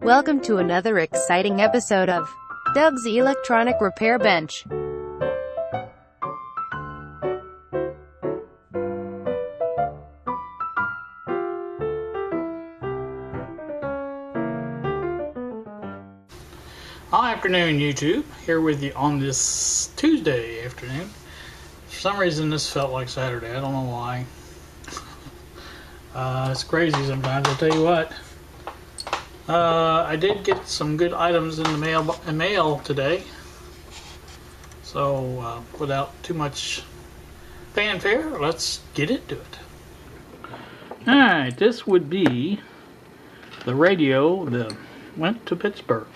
Welcome to another exciting episode of Doug's Electronic Repair Bench. Hi, afternoon YouTube, here with you on this Tuesday afternoon. For some reason this felt like Saturday, I don't know why. It's crazy sometimes, I'll tell you what. I did get some good items in the mail today. So without too much fanfare, let's get into it. Alright, this would be the radio that went to Pittsburgh.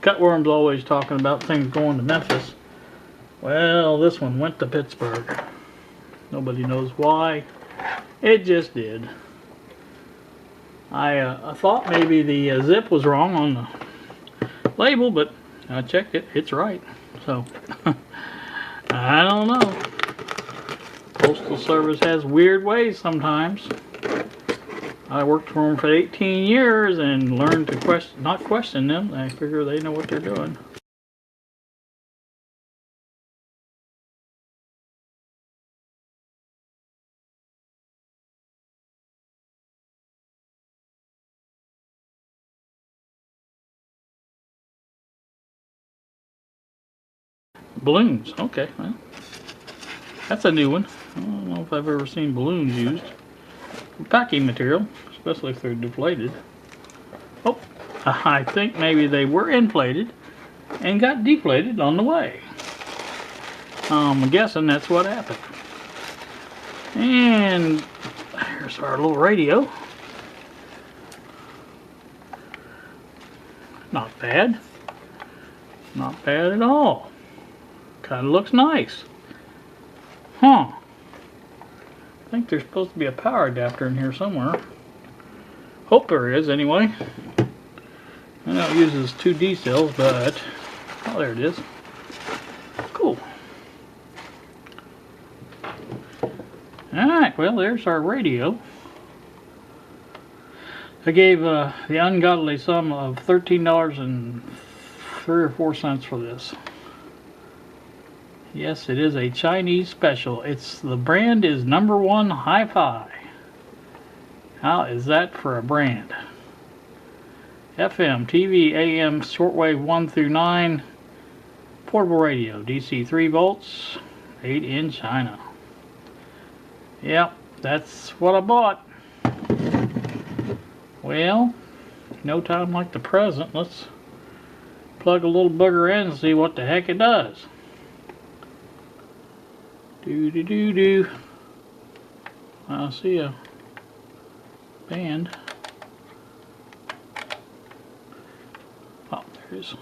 Cutworm's always talking about things going to Memphis. Well, this one went to Pittsburgh. Nobody knows why. It just did. I thought maybe the zip was wrong on the label, but I checked it. It's right. So, I don't know. Postal Service has weird ways sometimes. I worked for them for 18 years and learned to not question them. I figure they know what they're doing. Balloons. Okay, well, that's a new one. I don't know if I've ever seen balloons used. Packing material, especially if they're deflated. Oh, I think maybe they were inflated and got deflated on the way. I'm guessing that's what happened. And here's our little radio. Not bad. Not bad at all. Kind of looks nice. Huh. I think there's supposed to be a power adapter in here somewhere. Hope there is, anyway. I know it uses 2 D cells, but... oh, there it is. Cool. Alright, well, there's our radio. I gave the ungodly sum of $13.03 or 4 cents for this. Yes, it is a Chinese special. The brand is #1 Hi-Fi. How is that for a brand? FM, TV, AM, shortwave 1 through 9, portable radio, DC 3 volts, 8 in China. Yep, that's what I bought. Well, no time like the present. Let's plug a little booger in and see what the heck it does. Do. I see a band. Oh, there it is.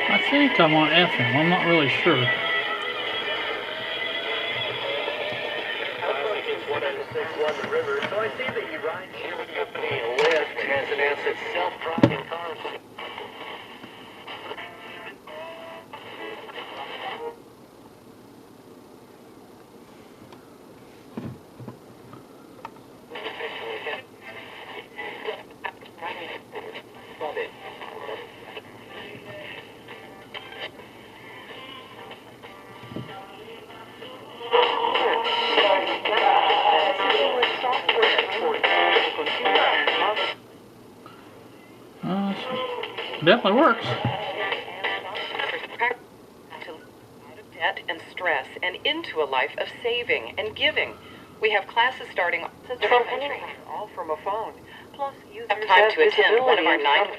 I think I'm on FM, I'm not really sure. Definitely works. Out of debt and stress and into a life of saving and giving. We have classes starting all from a phone. Plus, users have time to attend one of our 9.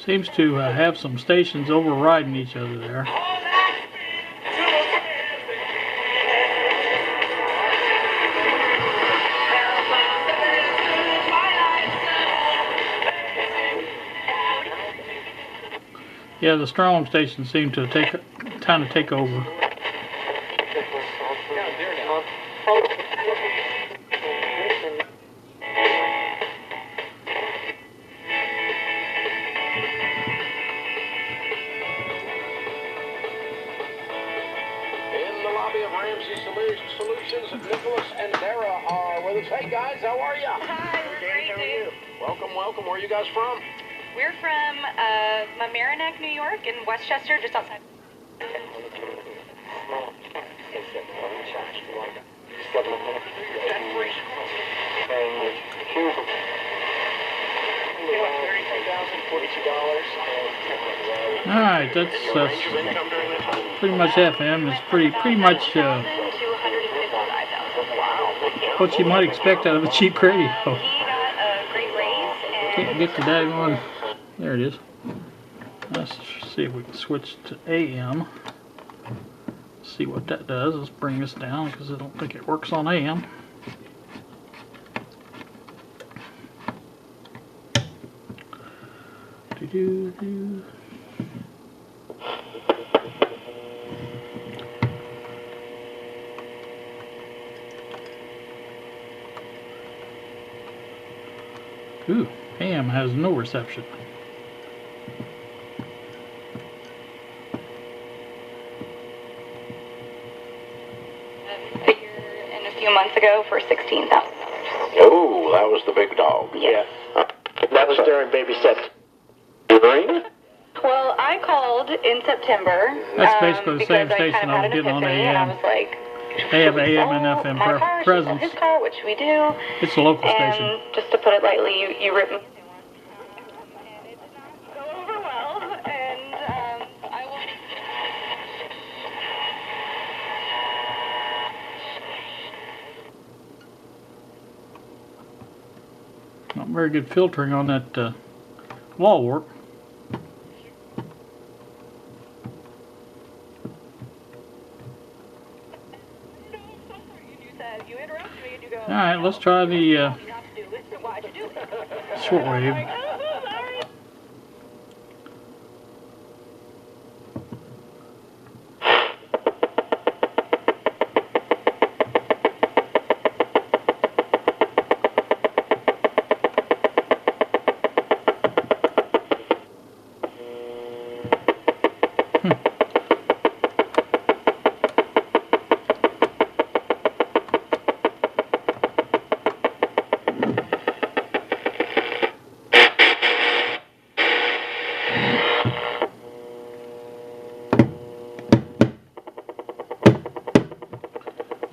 Seems to have some stations overriding each other there. Yeah, the Strong station seemed to kind of take over. Nicholas and Dara are with us. Hey guys, how are you? Hi, we're great, Dave. Welcome, welcome. Where are you guys from? We're from Mamaroneck, New York, in Westchester, just outside. Alright, that's pretty much FM. It's pretty much what you might expect out of a cheap radio. Can't get to that one. There it is. Let's see if we can switch to AM. See what that does. Let's bring this down because I don't think it works on AM. Do-do-do. Ooh, AM has no reception. Figure in a few months ago for $16,000. Oh, that was the big dog. Yeah. That was during baby set. Well, I called in September. That's basically the same because station I was getting on and I AM. was like, They have AM and FM presence. His car, which we do. It's a local And station. just to put it lightly, you rip me. And it did not go over well, and I will. Not very good filtering on that wall work. Alright, let's try the shortwave.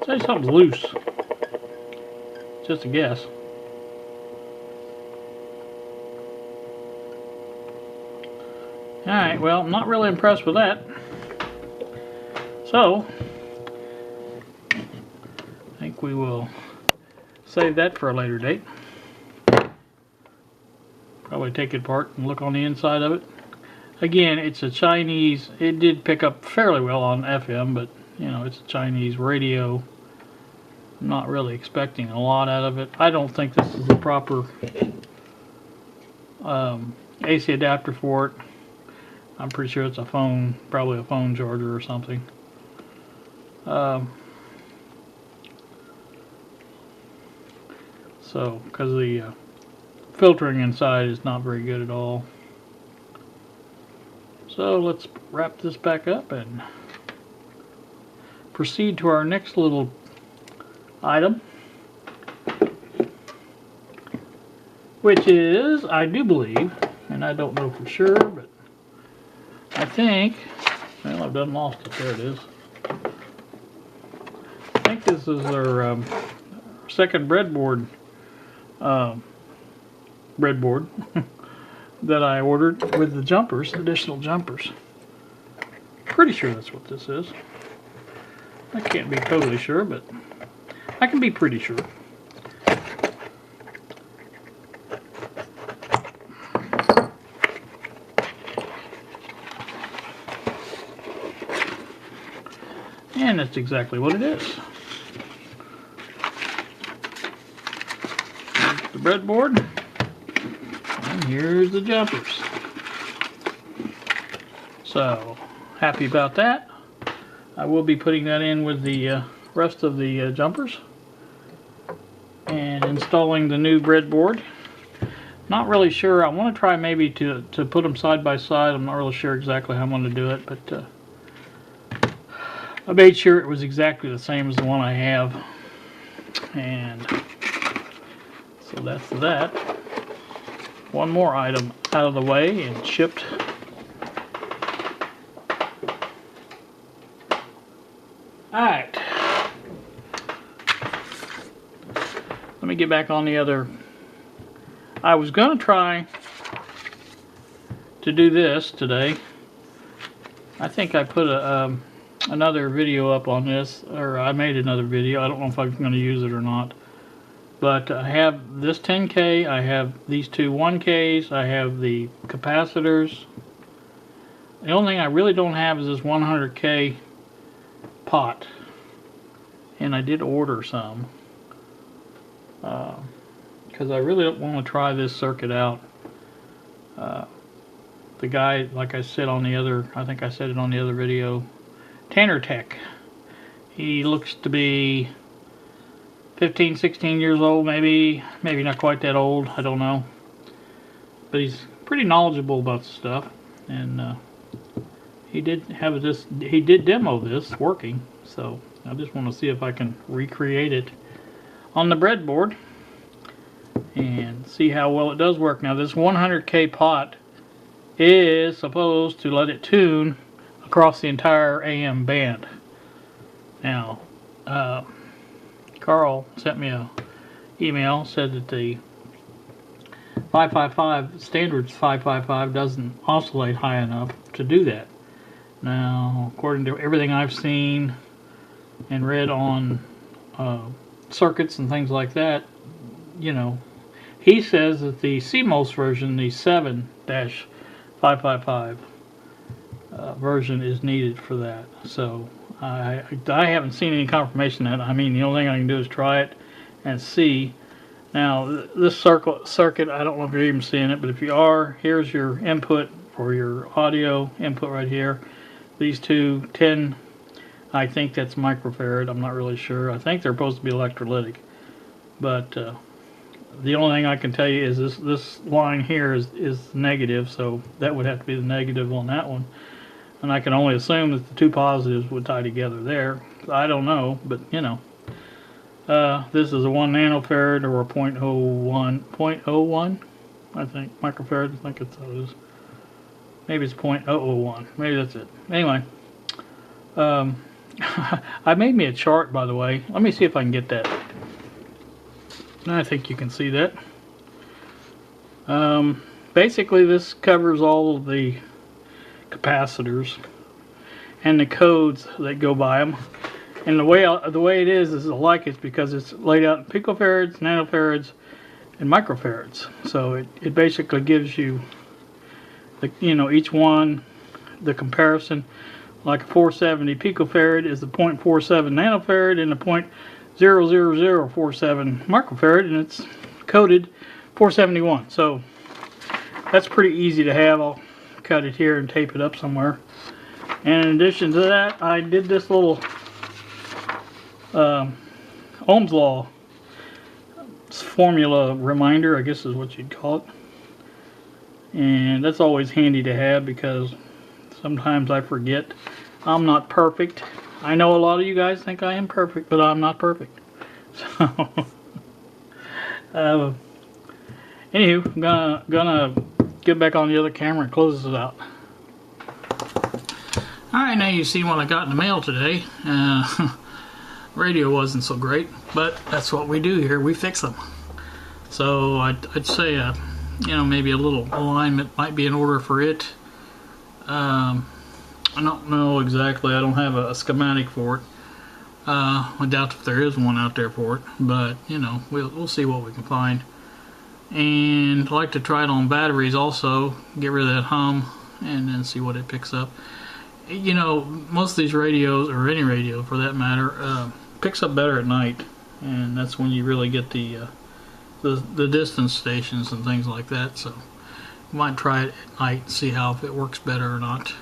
Say something's loose. Just a guess. Alright, well, I'm not really impressed with that. So, I think we will save that for a later date. Probably take it apart and look on the inside of it. Again, it's a Chinese, it did pick up fairly well on FM, but you know, it's a Chinese radio. I'm not really expecting a lot out of it. I don't think this is the proper AC adapter for it. I'm pretty sure it's a phone, probably a phone charger or something. So, because the filtering inside is not very good at all. So let's wrap this back up and proceed to our next little item, which is, I do believe, and I don't know for sure, but I think, well, I've done lost it. There it is. I think this is their second breadboard that I ordered with the jumpers, additional jumpers. Pretty sure that's what this is. I can't be totally sure, but I can be pretty sure. And that's exactly what it is. Here's the breadboard. And here's the jumpers. So happy about that. I will be putting that in with the rest of the jumpers and installing the new breadboard. Not really sure. I want to try maybe to put them side by side. I'm not really sure exactly how I'm going to do it, but I made sure it was exactly the same as the one I have. And so that's that. One more item out of the way and shipped. Alright. Let me get back on the other. I was going to try to do this today. I think I put another video up on this, or I made another video. I don't know if I'm going to use it or not. But I have this 10K, I have these two 1Ks, I have the capacitors. The only thing I really don't have is this 100K pot. And I did order some. Because I really don't want to try this circuit out. The guy, like I said on the other, I think I said it on the other video, Tanner Tech. He looks to be 15, 16 years old, maybe not quite that old, I don't know. But he's pretty knowledgeable about the stuff, and he did demo this working, so I just want to see if I can recreate it on the breadboard and see how well it does work. Now this 100K pot is supposed to let it tune across the entire AM band. Now Carl sent me a email, said that the 555 standards 555 doesn't oscillate high enough to do that. Now, according to everything I've seen and read on circuits and things like that, you know, he says that the CMOS version, the 7-555 version, is needed for that. So I haven't seen any confirmation of that. I mean, the only thing I can do is try it and see. Now, this circuit, I don't know if you're even seeing it, but if you are, here's your input for your audio input right here. These two 10, I think that's microfarad. I'm not really sure. I think they're supposed to be electrolytic. But the only thing I can tell you is this line here is negative, so that would have to be the negative on that one. And I can only assume that the two positives would tie together there. I don't know, but you know. This is a 1 nanofarad or a 0.01, I think, microfarad. I think it's those. Maybe it's 0.001. Maybe that's it. Anyway, I made me a chart, by the way. Let me see if I can get that. I think you can see that. Basically, this covers all of the capacitors and the codes that go by them. And the way it is I like it because it's laid out in picofarads, nanofarads, and microfarads. So it basically gives you the, you know, each one, the comparison. Like a 470 picofarad is the 0.47 nanofarad and the 0.00047 microfarad, and it's coded 471. So that's pretty easy to have. I'll cut it here and tape it up somewhere. And in addition to that, I did this little Ohm's Law formula reminder, I guess is what you'd call it. And that's always handy to have because sometimes I forget. I'm not perfect. I know a lot of you guys think I am perfect, but I'm not perfect. So, anywho, I'm gonna get back on the other camera and close this out. Alright, now you see what I got in the mail today. Radio wasn't so great, but that's what we do here. We fix them. So I'd say, you know, maybe a little alignment might be in order for it. I don't know exactly. I don't have a schematic for it. I doubt if there is one out there for it, but you know, we'll see what we can find. And I'd like to try it on batteries also. Get rid of that hum, and then see what it picks up. You know, most of these radios, or any radio for that matter, picks up better at night, and that's when you really get the distance stations and things like that. So you might try it at night and see how if it works better or not.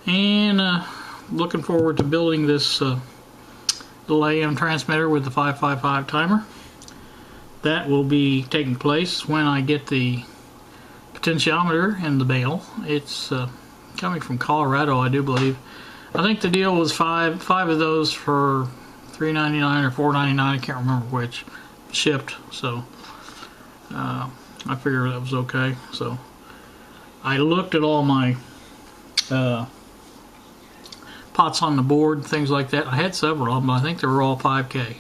And looking forward to building this little AM transmitter with the 555 timer. That will be taking place when I get the potentiometer in the bale. It's coming from Colorado, I do believe. I think the deal was five of those for $3.99 or $4.99. I can't remember which, shipped. So I figured that was okay. So I looked at all my pots on the board, things like that. I had several of them, but I think they were all 5K.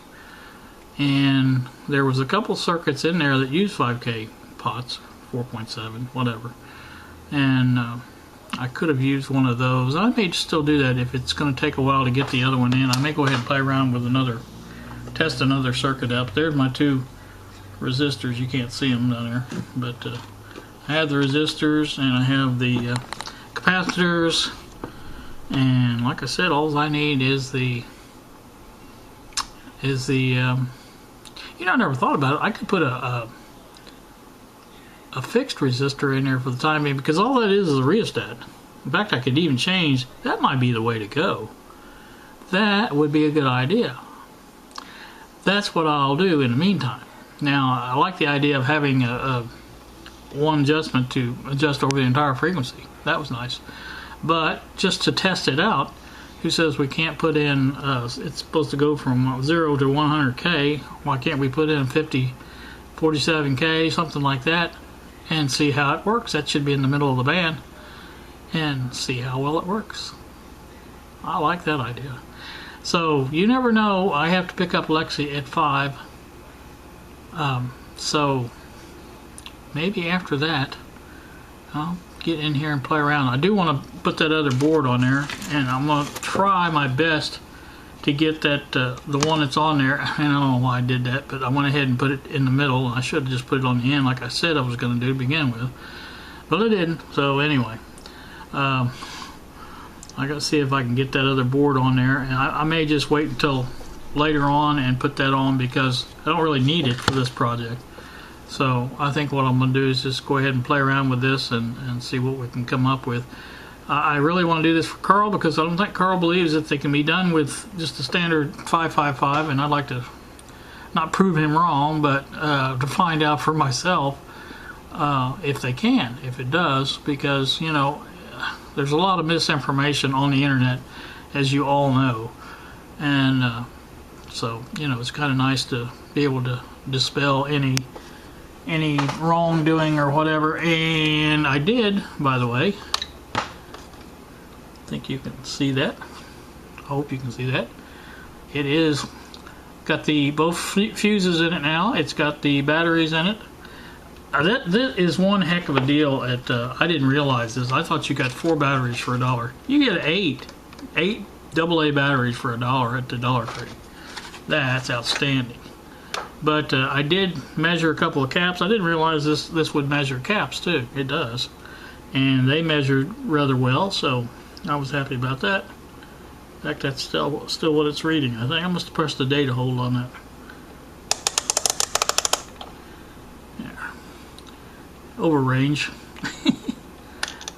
And there was a couple circuits in there that used 5K pots, 4.7, whatever. And I could have used one of those. I may still do that if it's going to take a while to get the other one in. I may go ahead and play around with test another circuit out. There's my two resistors. You can't see them down there, but I have the resistors and I have the capacitors. And like I said, all I need is the you know, I never thought about it. I could put a fixed resistor in there for the time being, because all that is a rheostat. In fact, I could even change. That might be the way to go. That would be a good idea. That's what I'll do in the meantime. Now, I like the idea of having one adjustment to adjust over the entire frequency. That was nice. But just to test it out, who says we can't put in, it's supposed to go from 0 to 100K, why can't we put in 47K, something like that, and see how it works? That should be in the middle of the band, and see how well it works. I like that idea. So, you never know, I have to pick up Lexi at 5, so maybe after that, I'll get in here and play around. I do want to put that other board on there, and I'm going to try my best to get that the one that's on there. And I don't know why I did that, but I went ahead and put it in the middle. I should have just put it on the end like I said I was going to do to begin with, but I didn't. So anyway, I got to see if I can get that other board on there, and I may just wait until later on and put that on, because I don't really need it for this project. So I think what I'm going to do is just go ahead and play around with this and see what we can come up with. I really want to do this for Carl, because I don't think Carl believes that they can be done with just a standard 555, and I'd like to not prove him wrong, but to find out for myself if they can, if it does, because, you know, there's a lot of misinformation on the internet, as you all know, and so, you know, it's kind of nice to be able to dispel any wrongdoing or whatever. And I did, by the way. I think you can see that. I hope you can see that. It is got both fuses in it now. It's got the batteries in it. That is one heck of a deal. I didn't realize this. I thought you got 4 batteries for $1. You get 8 AA batteries for $1 at the Dollar Tree. That's outstanding. But I did measure a couple of caps. I didn't realize this would measure caps too. It does. And they measured rather well, so I was happy about that. In fact, that's still what it's reading. I think I must have pressed the data hold on that. There. Over range.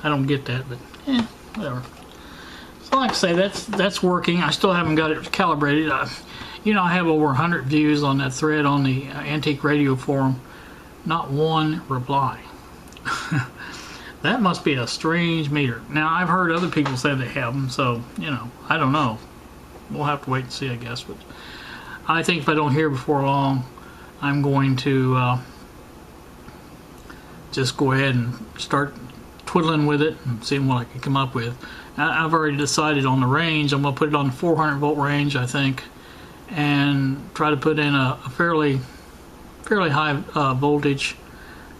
I don't get that, but whatever. So like I say, that's working. I still haven't got it calibrated. You know, I have over 100 views on that thread on the Antique Radio Forum. Not one reply. That must be a strange meter. Now, I've heard other people say they have them, so, you know, I don't know. We'll have to wait and see, I guess. But I think if I don't hear before long, I'm going to just go ahead and start twiddling with it and seeing what I can come up with. I've already decided on the range. I'm going to put it on the 400 volt range, I think, and try to put in a fairly high voltage,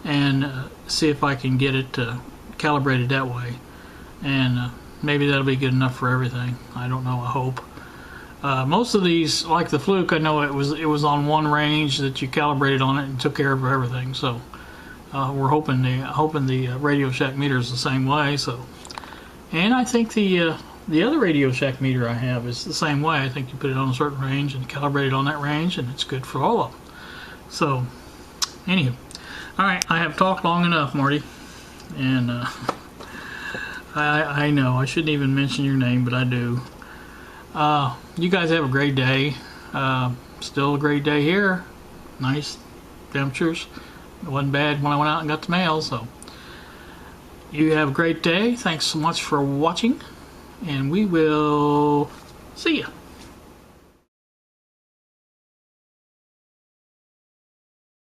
and see if I can get it calibrated that way, and maybe that'll be good enough for everything. I don't know. I hope. Most of these, like the Fluke, I know it was on one range that you calibrated on it and took care of everything. So we're hoping the Radio Shack meter is the same way. So, and I think the other Radio Shack meter I have is the same way. I think you put it on a certain range and calibrate it on that range, and it's good for all of them. So, anywho, all right, I have talked long enough, Marty, and I know, I shouldn't even mention your name, but I do. You guys have a great day. Still a great day here. Nice temperatures. It wasn't bad when I went out and got the mail, so. You have a great day. Thanks so much for watching, and we will see you.